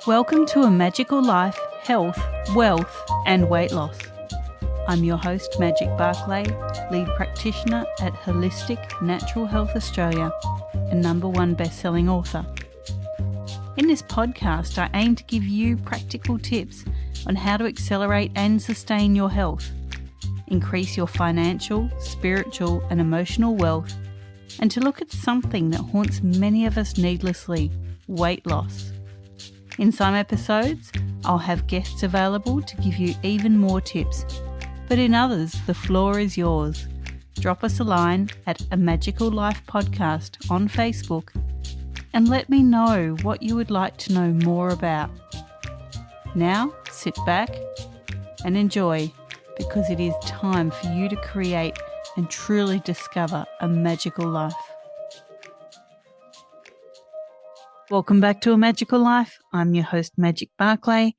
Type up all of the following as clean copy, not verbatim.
Welcome to A Magical Life, Health, Wealth and Weight Loss. I'm your host, Magic Barclay, lead practitioner at Holistic Natural Health Australia and #1 best-selling author. In this podcast, I aim to give you practical tips on how to accelerate and sustain your health, increase your financial, spiritual and emotional wealth, and to look at something that haunts many of us needlessly, weight loss. In some episodes, I'll have guests available to give you even more tips, but in others, the floor is yours. Drop us a line at A Magical Life Podcast on Facebook and let me know what you would like to know more about. Now, sit back and enjoy, because it is time for you to create and truly discover a magical life. Welcome back to A Magical Life. I'm your host, Magic Barclay.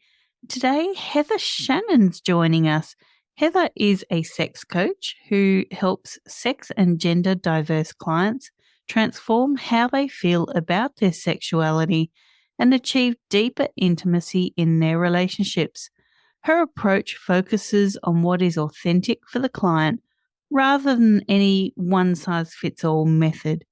Today, Heather Shannon's joining us. Heather is a sex coach who helps sex and gender diverse clients transform how they feel about their sexuality and achieve deeper intimacy in their relationships. Her approach focuses on what is authentic for the client rather than any one-size-fits-all method.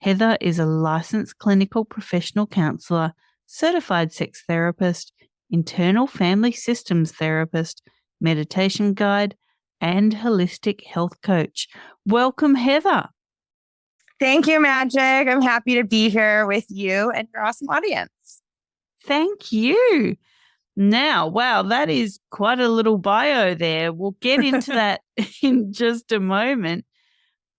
Heather is a licensed clinical professional counsellor, certified sex therapist, internal family systems therapist, meditation guide, and holistic health coach. Welcome, Heather. Thank you, Magic. I'm happy to be here with you and your awesome audience. Thank you. Now, wow, that is quite a little bio there. We'll get into that in just a moment.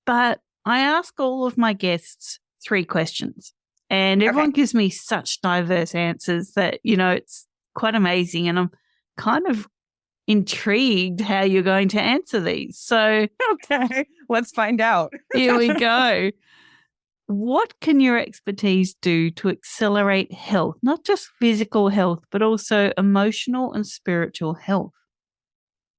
But I ask all of my guests 3 questions, and everyone gives me such diverse answers that, it's quite amazing. And I'm kind of intrigued how you're going to answer these. So, okay, let's find out. Here we go. What can your expertise do to accelerate health, not just physical health, but also emotional and spiritual health?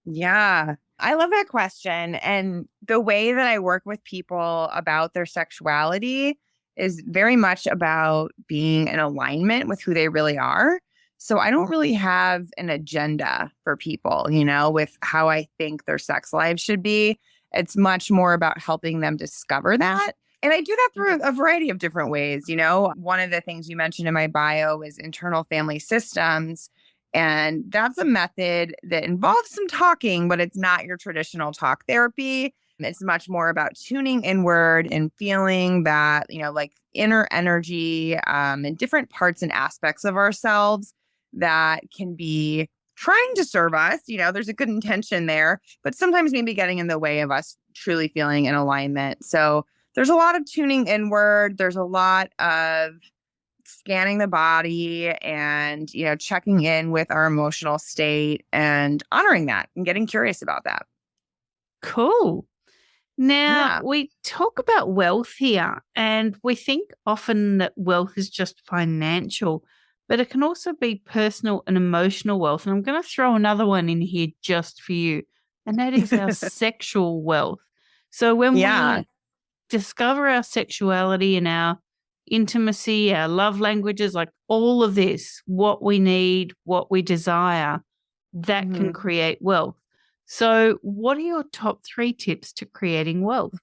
Yeah, I love that question. And the way that I work with people about their sexuality is very much about being in alignment with who they really are. So I don't really have an agenda for people, with how I think their sex lives should be. It's much more about helping them discover that. And I do that through a variety of different ways. One of the things you mentioned in my bio is internal family systems. And that's a method that involves some talking, but it's not your traditional talk therapy. It's much more about tuning inward and feeling that, like inner energy and different parts and aspects of ourselves that can be trying to serve us. There's a good intention there, but sometimes maybe getting in the way of us truly feeling in alignment. So there's a lot of tuning inward. There's a lot of scanning the body and, checking in with our emotional state and honoring that and getting curious about that. Cool. Now, we talk about wealth here, and we think often that wealth is just financial, but it can also be personal and emotional wealth. And I'm going to throw another one in here just for you, and that is our sexual wealth. So when we discover our sexuality and our intimacy, our love languages, like all of this, what we need, what we desire, that can create wealth. So what are your top 3 tips to creating wealth?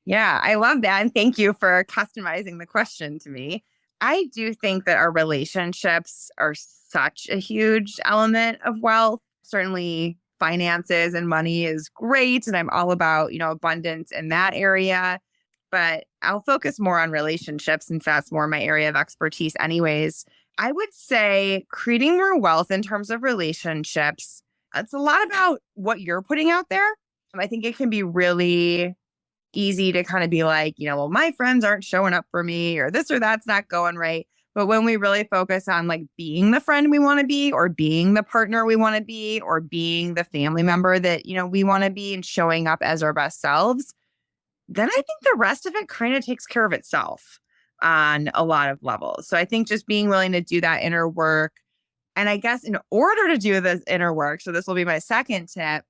Yeah, I love that. And thank you for customizing the question to me. I do think that our relationships are such a huge element of wealth. Certainly finances and money is great. And I'm all about, abundance in that area. But I'll focus more on relationships since that's more my area of expertise anyways. I would say creating more wealth in terms of relationships, it's a lot about what you're putting out there. I think it can be really easy to kind of be like, well, my friends aren't showing up for me or this or that's not going right. But when we really focus on like being the friend we want to be or being the partner we want to be or being the family member that, we want to be and showing up as our best selves, then I think the rest of it kind of takes care of itself on a lot of levels. So I think just being willing to do that inner work. And I guess in order to do this inner work, so this will be my second tip,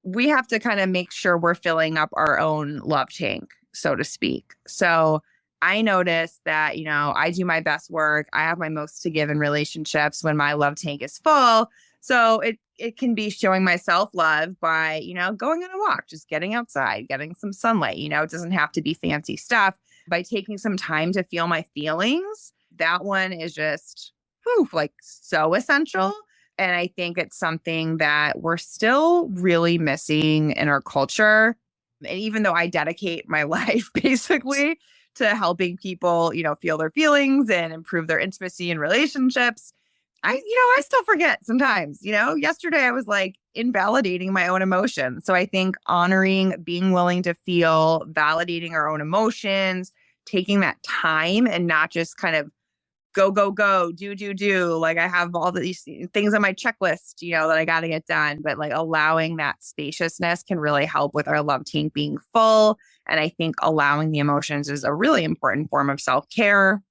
we have to kind of make sure we're filling up our own love tank, so to speak. So I notice that, I do my best work. I have my most to give in relationships when my love tank is full. So it can be showing myself love by, going on a walk, just getting outside, getting some sunlight. It doesn't have to be fancy stuff. By taking some time to feel my feelings, that one is just like so essential. And I think it's something that we're still really missing in our culture. And even though I dedicate my life basically to helping people, feel their feelings and improve their intimacy in relationships, I still forget sometimes. Yesterday I was like invalidating my own emotions. So I think honoring, being willing to feel, validating our own emotions, taking that time and not just kind of go, go, go, do. Like I have all these things on my checklist, that I got to get done. But like allowing that spaciousness can really help with our love tank being full. And I think allowing the emotions is a really important form of self-care.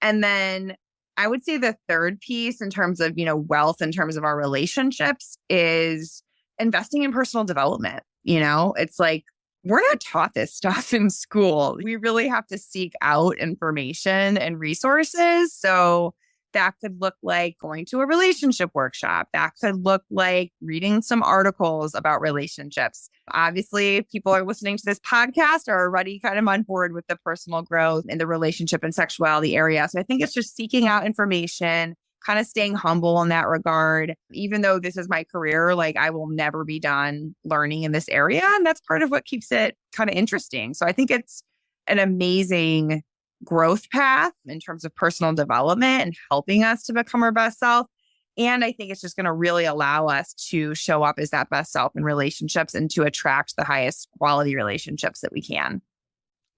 And then I would say the third piece in terms of, wealth, in terms of our relationships is investing in personal development. It's like, we're not taught this stuff in school. We really have to seek out information and resources. So that could look like going to a relationship workshop. That could look like reading some articles about relationships. Obviously, if people are listening to this podcast are already kind of on board with the personal growth in the relationship and sexuality area. So I think it's just seeking out information, kind of staying humble in that regard. Even though this is my career, like I will never be done learning in this area. And that's part of what keeps it kind of interesting. So I think it's an amazing growth path in terms of personal development and helping us to become our best self. And I think it's just going to really allow us to show up as that best self in relationships and to attract the highest quality relationships that we can.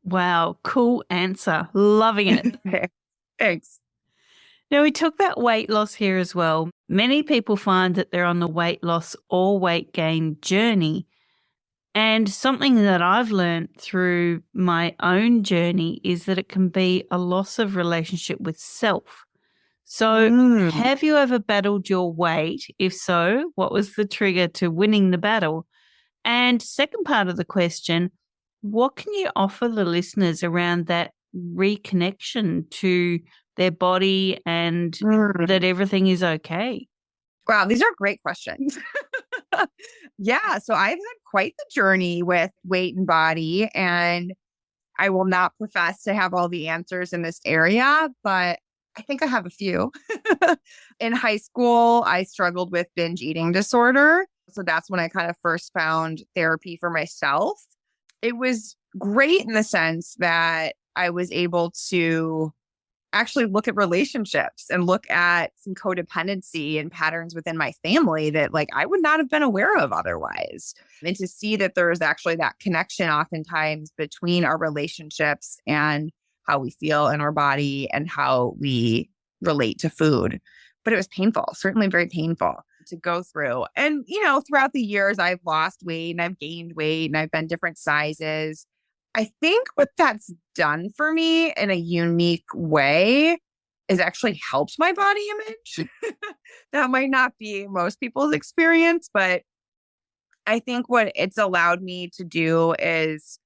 Wow, cool answer. Loving it. Thanks. Now, we took that weight loss here as well. Many people find that they're on the weight loss or weight gain journey. And something that I've learned through my own journey is that it can be a loss of relationship with self. So have you ever battled your weight? If so, what was the trigger to winning the battle? And second part of the question, what can you offer the listeners around that reconnection to their body and that everything is okay? Wow, these are great questions. Yeah, so I've had quite the journey with weight and body, and I will not profess to have all the answers in this area, but I think I have a few. In high school, I struggled with binge eating disorder. So that's when I kind of first found therapy for myself. It was great in the sense that I was able to actually look at relationships and look at some codependency and patterns within my family that like I would not have been aware of otherwise. And to see that there is actually that connection oftentimes between our relationships and how we feel in our body and how we relate to food. But it was painful, certainly very painful to go through. And, throughout the years, I've lost weight and I've gained weight and I've been different sizes. I think what that's done for me in a unique way is actually helped my body image. That might not be most people's experience, but I think what it's allowed me to do is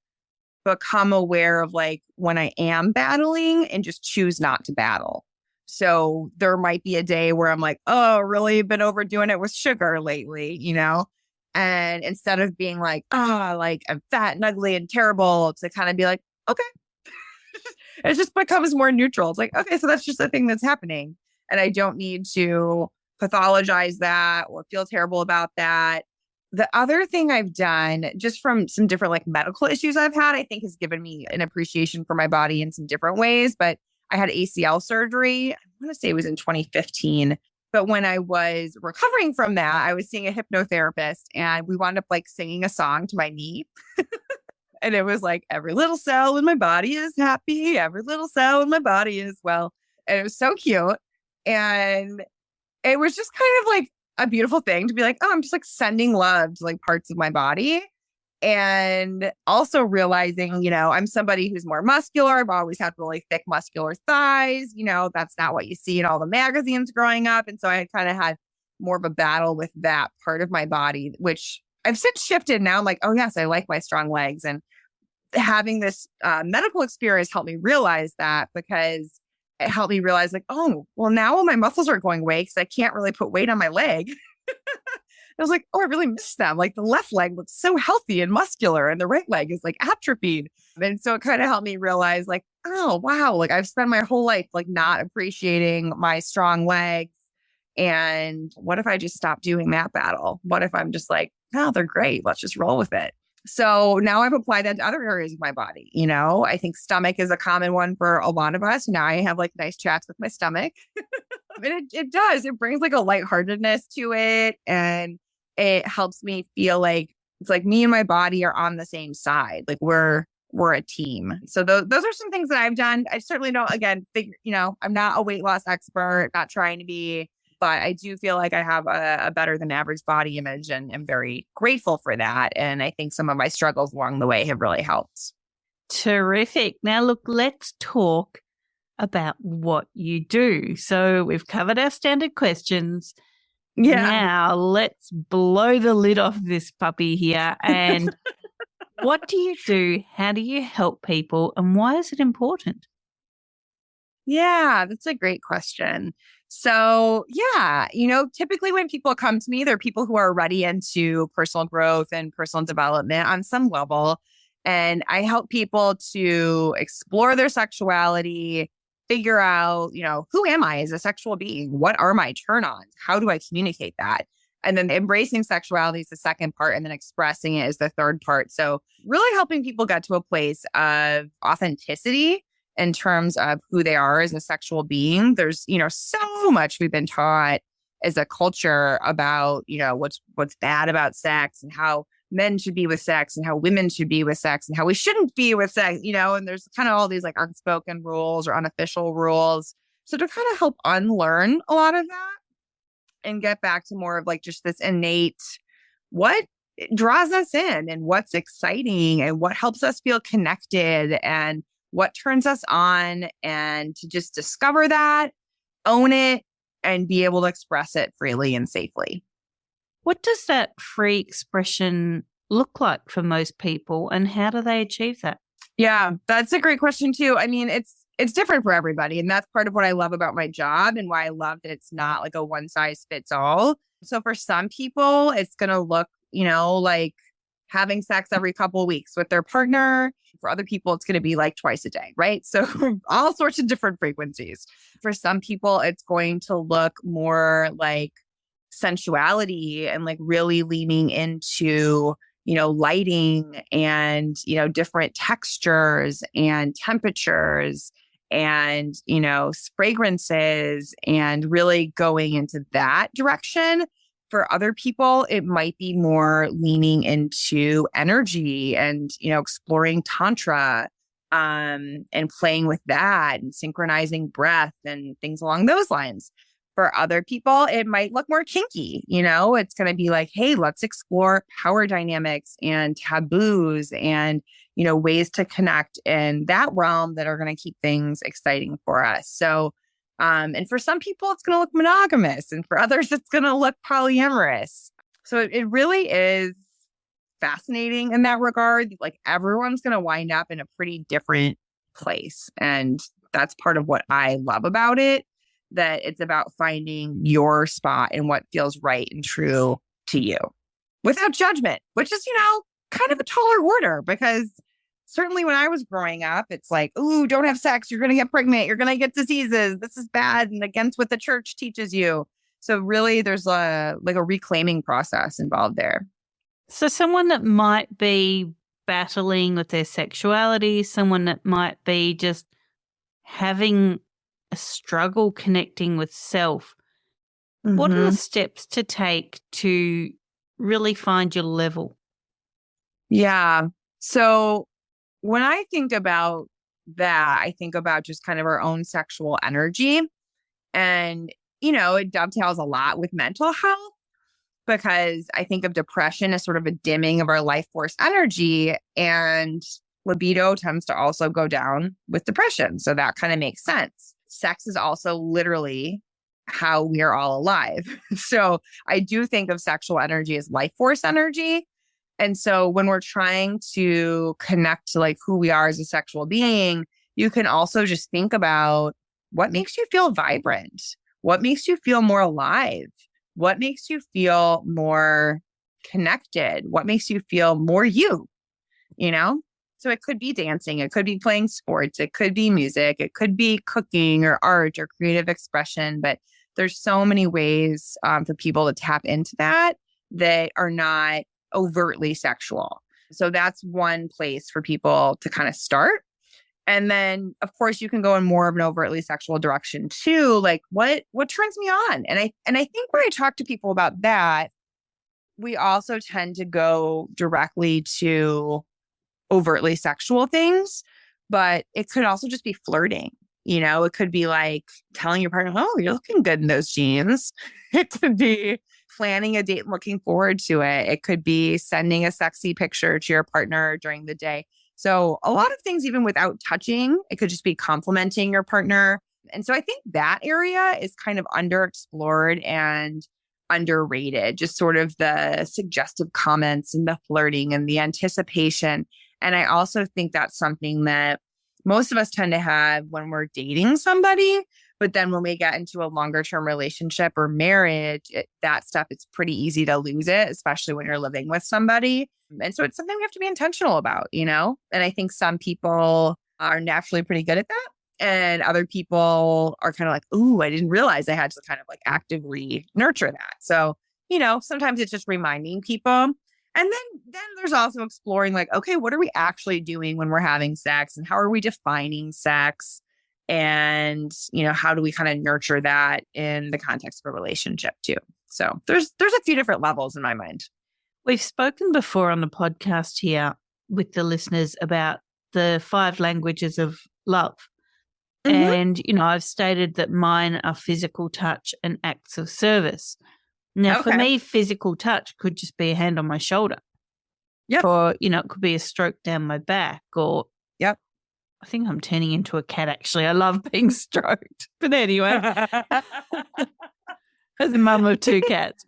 become aware of like when I am battling and just choose not to battle. So there might be a day where I'm like, oh, really been overdoing it with sugar lately, And instead of being like, like I'm fat and ugly and terrible, to kind of be like, okay. It just becomes more neutral. It's like, okay, so that's just a thing that's happening. And I don't need to pathologize that or feel terrible about that. The other thing I've done, just from some different like medical issues I've had, I think has given me an appreciation for my body in some different ways. But I had ACL surgery. I want to say it was in 2015. But when I was recovering from that, I was seeing a hypnotherapist and we wound up like singing a song to my knee. And it was like, every little cell in my body is happy. Every little cell in my body is well. And it was so cute. And it was just kind of like a beautiful thing to be like, oh, I'm just like sending love to like parts of my body. And also realizing, I'm somebody who's more muscular. I've always had really thick muscular thighs. That's not what you see in all the magazines growing up. And so I had kind of had more of a battle with that part of my body, which I've since shifted. Now I'm like, oh, yes, I like my strong legs. And having this medical experience helped me realize that, because it helped me realize like, oh, well, now all my muscles are going away because I can't really put weight on my leg. I was like, oh, I really miss them. Like the left leg looks so healthy and muscular and the right leg is like atrophied. And so it kind of helped me realize like, oh, wow, like I've spent my whole life like not appreciating my strong legs. And what if I just stop doing that battle? What if I'm just like, oh, they're great. Let's just roll with it. So now I've applied that to other areas of my body. I think stomach is a common one for a lot of us. Now I have like nice chats with my stomach. And it does. It brings like a lightheartedness to it. And it helps me feel like it's like me and my body are on the same side. Like we're a team. So those are some things that I've done. I certainly don't, again, think, I'm not a weight loss expert, not trying to be, but I do feel like I have a better than average body image and am very grateful for that. And I think some of my struggles along the way have really helped. Terrific. Now, look, let's talk about what you do. So we've covered our standard questions. Yeah. Now let's blow the lid off this puppy here. And what do you do? How do you help people? And why is it important? Yeah, that's a great question. So, yeah, typically when people come to me, they're people who are already into personal growth and personal development on some level. And I help people to explore their sexuality, figure out, who am I as a sexual being? What are my turn-ons? How do I communicate that? And then embracing sexuality is the second part, and then expressing it is the third part. So really helping people get to a place of authenticity in terms of who they are as a sexual being. There's, so much we've been taught as a culture about, what's bad about sex and how men should be with sex and how women should be with sex and how we shouldn't be with sex, and there's kind of all these like unspoken rules or unofficial rules. So to kind of help unlearn a lot of that and get back to more of like just this innate, what draws us in and what's exciting and what helps us feel connected and what turns us on, and to just discover that, own it, and be able to express it freely and safely. What does that free expression look like for most people, and how do they achieve that? Yeah, that's a great question too. I mean, it's different for everybody. And that's part of what I love about my job and why I love that it's not like a one size fits all. So for some people, it's going to look, like having sex every couple of weeks with their partner. For other people, it's going to be like twice a day, right? So all sorts of different frequencies. For some people, it's going to look more like sensuality and like really leaning into, lighting and, different textures and temperatures and, fragrances, and really going into that direction. For other people, it might be more leaning into energy and, exploring tantra, and playing with that and synchronizing breath and things along those lines. For other people, it might look more kinky. It's going to be like, hey, let's explore power dynamics and taboos and, ways to connect in that realm that are going to keep things exciting for us. So, and for some people, it's going to look monogamous, and for others, it's going to look polyamorous. So it really is fascinating in that regard. Like everyone's going to wind up in a pretty different place. And that's part of what I love about it, that it's about finding your spot and what feels right and true to you without judgment, which is, kind of a taller order, because certainly when I was growing up, it's like, ooh, don't have sex. You're going to get pregnant. You're going to get diseases. This is bad and against what the church teaches you. So really there's a reclaiming process involved there. So someone that might be battling with their sexuality, someone that might be just having a struggle connecting with self, what are the steps to take to really find your level? Yeah. So when I think about that, I think about just kind of our own sexual energy. And, it dovetails a lot with mental health, because I think of depression as sort of a dimming of our life force energy, and libido tends to also go down with depression. So that kind of makes sense. Sex is also literally how we're all alive. So I do think of sexual energy as life force energy. And so when we're trying to connect to like who we are as a sexual being, you can also just think about what makes you feel vibrant, what makes you feel more alive, what makes you feel more connected, what makes you feel more you, you know? So it could be dancing, it could be playing sports, it could be music, it could be cooking or art or creative expression. But there's so many ways for people to tap into that that are not overtly sexual. So that's one place for people to kind of start. And then, of course, you can go in more of an overtly sexual direction too. Like what turns me on? And I think when I talk to people about that, we also tend to go directly to overtly sexual things, but it could also just be flirting. You know, it could be like telling your partner, oh, you're looking good in those jeans. It could be planning a date, looking forward to it. It could be sending a sexy picture to your partner during the day. So a lot of things, even without touching, it could just be complimenting your partner. And so I think that area is kind of underexplored and underrated, just sort of the suggestive comments and the flirting and the anticipation. And I also think that's something that most of us tend to have when we're dating somebody. But then when we get into a longer term relationship or marriage, that stuff, it's pretty easy to lose it, especially when you're living with somebody. And so it's something we have to be intentional about, you know? And I think some people are naturally pretty good at that. And other people are kind of like, ooh, I didn't realize I had to kind of like actively nurture that. So, you know, sometimes it's just reminding people. And then there's also exploring like, okay, what are we actually doing when we're having sex and how are we defining sex? And, you know, how do we kind of nurture that in the context of a relationship too? So there's a few different levels in my mind. We've spoken before on the podcast here with the listeners about the 5 languages of love. Mm-hmm. And, you know, I've stated that mine are physical touch and acts of service. Now, for me, physical touch could just be a hand on my shoulder. Yep. Or, you know, it could be a stroke down my back or. Yep. I think I'm turning into a cat, actually. I love being stroked. But anyway, as a mum of 2 cats.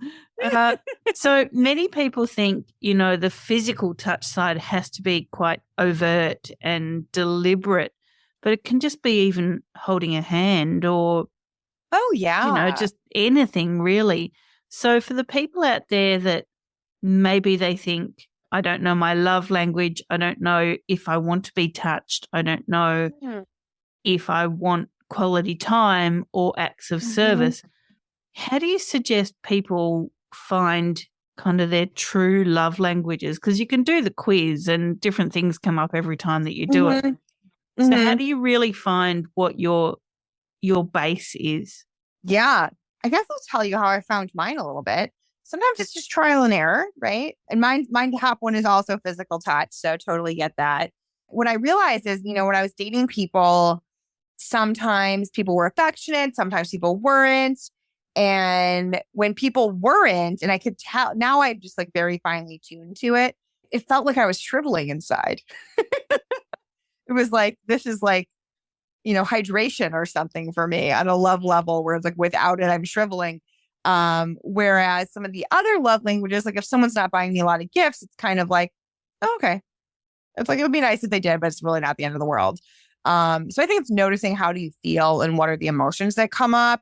So many people think, you know, the physical touch side has to be quite overt and deliberate, but it can just be even holding a hand or, oh, yeah, you know, just anything really. So for the people out there that maybe they think, I don't know my love language. I don't know if I want to be touched. I don't know if I want quality time or acts of service. How do you suggest people find kind of their true love languages? Because you can do the quiz and different things come up every time that you do it. So how do you really find what your base is? Yeah, I guess I'll tell you how I found mine a little bit. Sometimes it's just trial and error, right? And mine top one is also physical touch. So totally get that. What I realized is, you know, when I was dating people, sometimes people were affectionate, sometimes people weren't. And when people weren't, and I could tell, now I just like very finely tuned to it, it felt like I was shriveling inside. It was like, this is like, you know, hydration or something for me on a love level where it's like without it, I'm shriveling. Whereas some of the other love languages, like if someone's not buying me a lot of gifts, it's kind of like, oh, okay. It's like, it would be nice if they did, but it's really not the end of the world. So I think it's noticing how do you feel and what are the emotions that come up.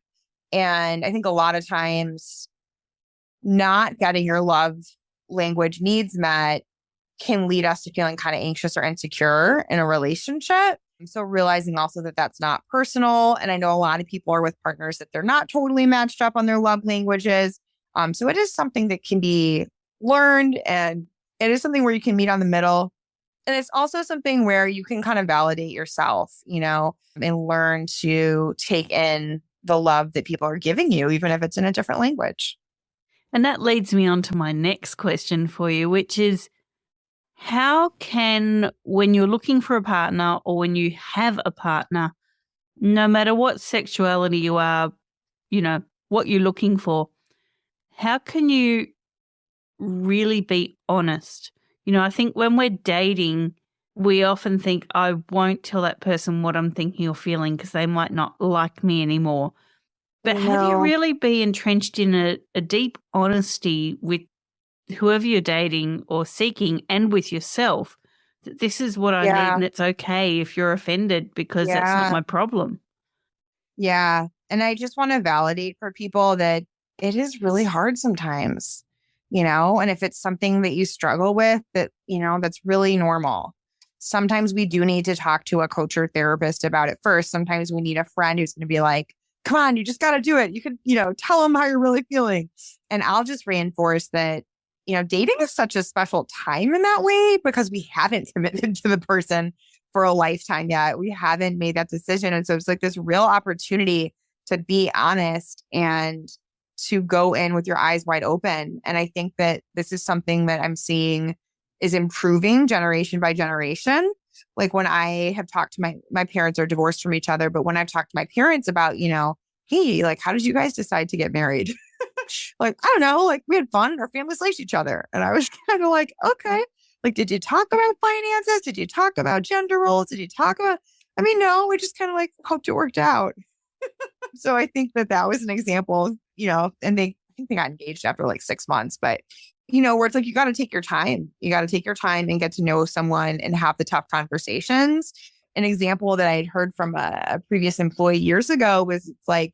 And I think a lot of times not getting your love language needs met can lead us to feeling kind of anxious or insecure in a relationship. So realizing also that that's not personal. And I know a lot of people are with partners that they're not totally matched up on their love languages. So it is something that can be learned and it is something where you can meet on the middle. And it's also something where you can kind of validate yourself, you know, and learn to take in the love that people are giving you, even if it's in a different language. And that leads me on to my next question for you, which is, how can, when you're looking for a partner or when you have a partner, no matter what sexuality you are, you know, what you're looking for, how can you really be honest? You know, I think when we're dating, we often think, I won't tell that person what I'm thinking or feeling because they might not like me anymore. But how do you really be entrenched in a deep honesty with whoever you're dating or seeking and with yourself that this is what I need and it's okay if you're offended because that's not my problem. Yeah. And I just want to validate for people that it is really hard sometimes, and if it's something that you struggle with that, that's really normal. Sometimes we do need to talk to a coach or therapist about it first. Sometimes we need a friend who's going to be like, come on, you just got to do it. You can, tell them how you're really feeling. And I'll just reinforce that, dating is such a special time in that way because we haven't committed to the person for a lifetime yet. We haven't made that decision. And so it's like this real opportunity to be honest and to go in with your eyes wide open. And I think that this is something that I'm seeing is improving generation by generation. Like when I have talked to my parents are divorced from each other, but when I've talked to my parents about, hey, like, how did you guys decide to get married? Like, I don't know, like we had fun, our families liked each other. And I was kind of like, okay, like, did you talk about finances? Did you talk about gender roles? Did you talk about, no, we just kind of like hoped it worked out. So I think that was an example, and I think they got engaged after like 6 months, but where it's like, you got to take your time. You got to take your time and get to know someone and have the tough conversations. An example that I'd heard from a previous employee years ago was it's like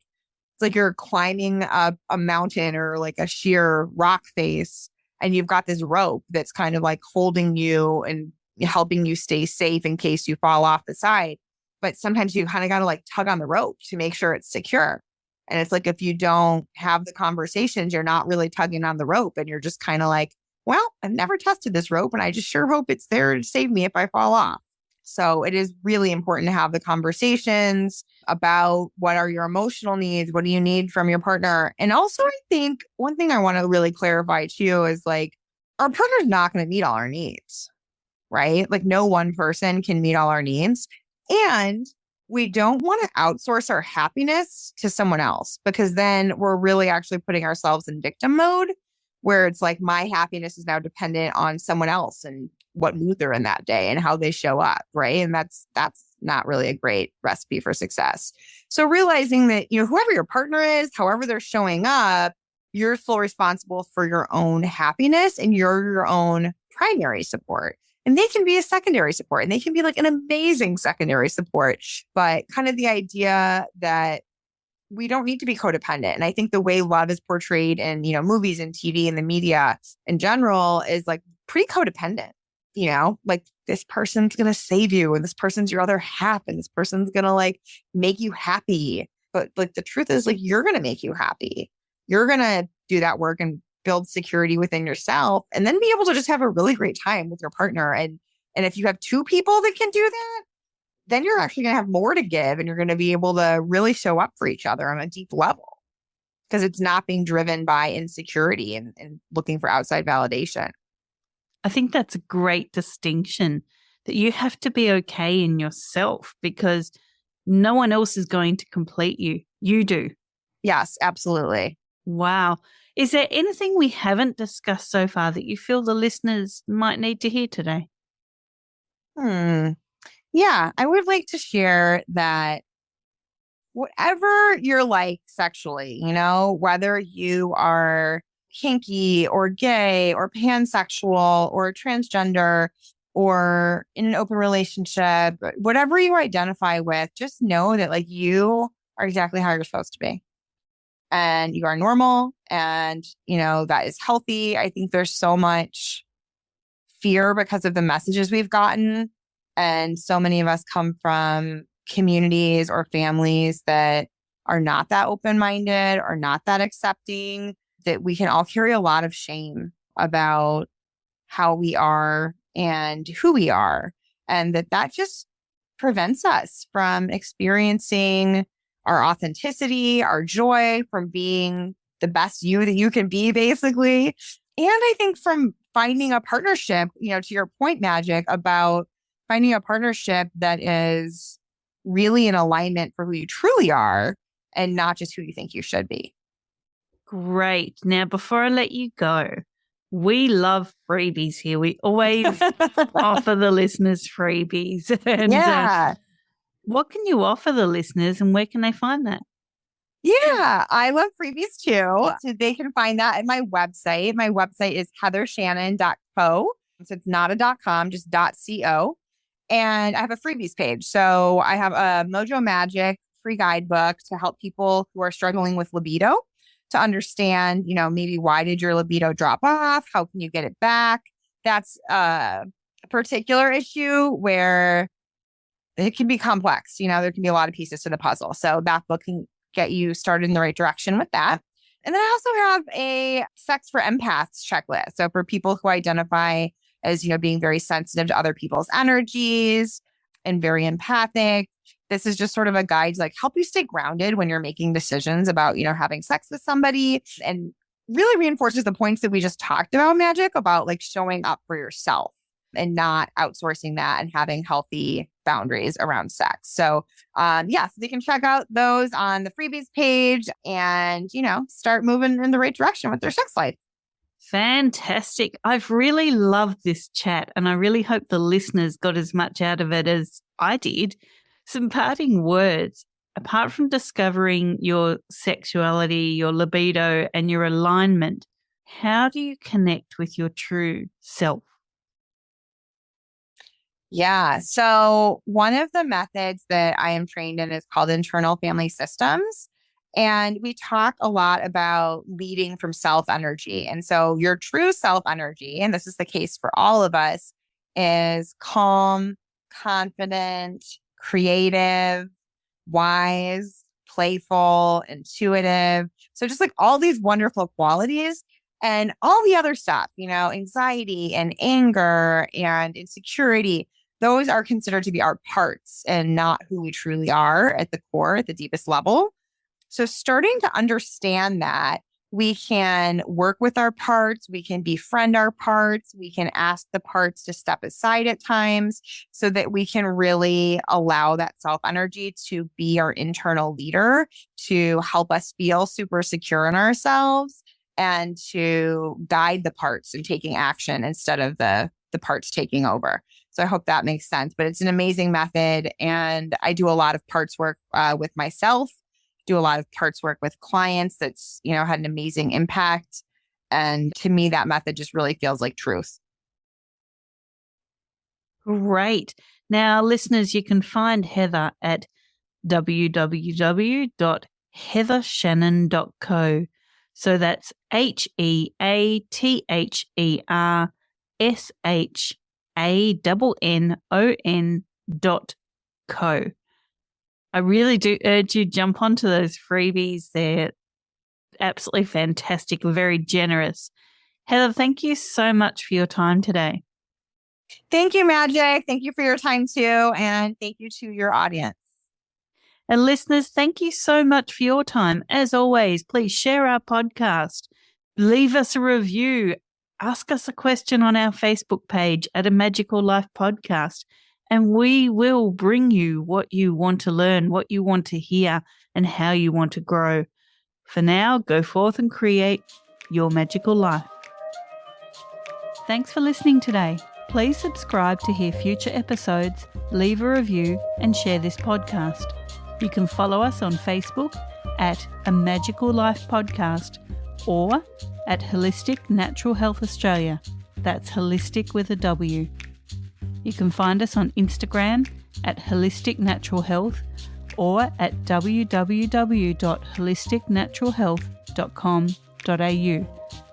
you're climbing up a mountain or like a sheer rock face and you've got this rope that's kind of like holding you and helping you stay safe in case you fall off the side. But sometimes you kind of got to like tug on the rope to make sure it's secure. And it's like, if you don't have the conversations, you're not really tugging on the rope and you're just kind of like, well, I've never tested this rope and I just sure hope it's there to save me if I fall off. So it is really important to have the conversations about what are your emotional needs? What do you need from your partner? And also, I think one thing I want to really clarify too is like, our partner's not going to meet all our needs, right? Like no one person can meet all our needs. And we don't want to outsource our happiness to someone else because then we're really actually putting ourselves in victim mode where it's like my happiness is now dependent on someone else and what mood they're in that day and how they show up, right? And that's not really a great recipe for success. So realizing that, whoever your partner is, however they're showing up, you're still responsible for your own happiness and you're your own primary support. And they can be a secondary support and they can be like an amazing secondary support. But kind of the idea that we don't need to be codependent. And I think the way love is portrayed in, movies and TV and the media in general is like pretty codependent, like this person's going to save you and this person's your other half and this person's going to like make you happy. But like the truth is like, you're going to make you happy. You're going to do that work and build security within yourself and then be able to just have a really great time with your partner. And if you have two people that can do that, then you're actually going to have more to give and you're going to be able to really show up for each other on a deep level because it's not being driven by insecurity and looking for outside validation. I think that's a great distinction that you have to be okay in yourself because no one else is going to complete you. You do. Yes, absolutely. Wow. Is there anything we haven't discussed so far that you feel the listeners might need to hear today? Yeah, I would like to share that whatever you're like sexually, whether you are kinky or gay or pansexual or transgender or in an open relationship, whatever you identify with, just know that like you are exactly how you're supposed to be. And you are normal and, that is healthy. I think there's so much fear because of the messages we've gotten. And so many of us come from communities or families that are not that open-minded or not that accepting, that we can all carry a lot of shame about how we are and who we are. And that just prevents us from experiencing our authenticity, our joy, from being the best you that you can be, basically. And I think from finding a partnership, to your point, Magic, about finding a partnership that is really in alignment for who you truly are and not just who you think you should be. Great. Now, before I let you go, we love freebies here. We always offer the listeners freebies. And, yeah. what can you offer the listeners and where can they find that? Yeah, I love freebies too. So they can find that at my website. My website is heathershannon.co. So it's not a .com, just .co. And I have a freebies page. So I have a Mojo Magic free guidebook to help people who are struggling with libido to understand, maybe why did your libido drop off? How can you get it back? That's a particular issue where it can be complex. There can be a lot of pieces to the puzzle. So that book can get you started in the right direction with that. And then I also have a Sex for Empaths checklist. So for people who identify as, being very sensitive to other people's energies and very empathic, this is just sort of a guide to help you stay grounded when you're making decisions about, having sex with somebody, and really reinforces the points that we just talked about, Magic, about showing up for yourself and not outsourcing that and having healthy boundaries around sex. So, so they can check out those on the freebies page and, start moving in the right direction with their sex life. Fantastic. I've really loved this chat, and I really hope the listeners got as much out of it as I did. Some parting words. Apart from discovering your sexuality, your libido, and your alignment, how do you connect with your true self? Yeah. So one of the methods that I am trained in is called internal family systems. And we talk a lot about leading from self energy. And so your true self energy, and this is the case for all of us, is calm, confident, creative, wise, playful, intuitive. So just all these wonderful qualities. And all the other stuff, anxiety and anger and insecurity, those are considered to be our parts and not who we truly are at the core, at the deepest level. So starting to understand that, we can work with our parts, we can befriend our parts, we can ask the parts to step aside at times so that we can really allow that self energy to be our internal leader, to help us feel super secure in ourselves and to guide the parts in taking action instead of the parts taking over. So I hope that makes sense, but it's an amazing method. And I do a lot of parts work with myself, do a lot of parts work with clients that's, had an amazing impact. And to me, that method just really feels like truth. Great. Now, listeners, you can find Heather at www.heathershannon.co. So that's HEATHERSHANNON.co. I really do urge you to jump onto those freebies. They're absolutely fantastic, very generous. Heather, thank you so much for your time today. Thank you, Magic. Thank you for your time too. And thank you to your audience. And listeners, thank you so much for your time. As always, please share our podcast, leave us a review, ask us a question on our Facebook page at A Magical Life Podcast, and we will bring you what you want to learn, what you want to hear, and how you want to grow. For now, go forth and create your magical life. Thanks for listening today. Please subscribe to hear future episodes, leave a review, and share this podcast. You can follow us on Facebook at A Magical Life Podcast or at Holistic Natural Health Australia. That's holistic with a W. You can find us on Instagram at Holistic Natural Health or at www.holisticnaturalhealth.com.au.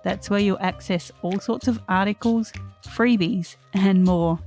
That's where you'll access all sorts of articles, freebies, and more.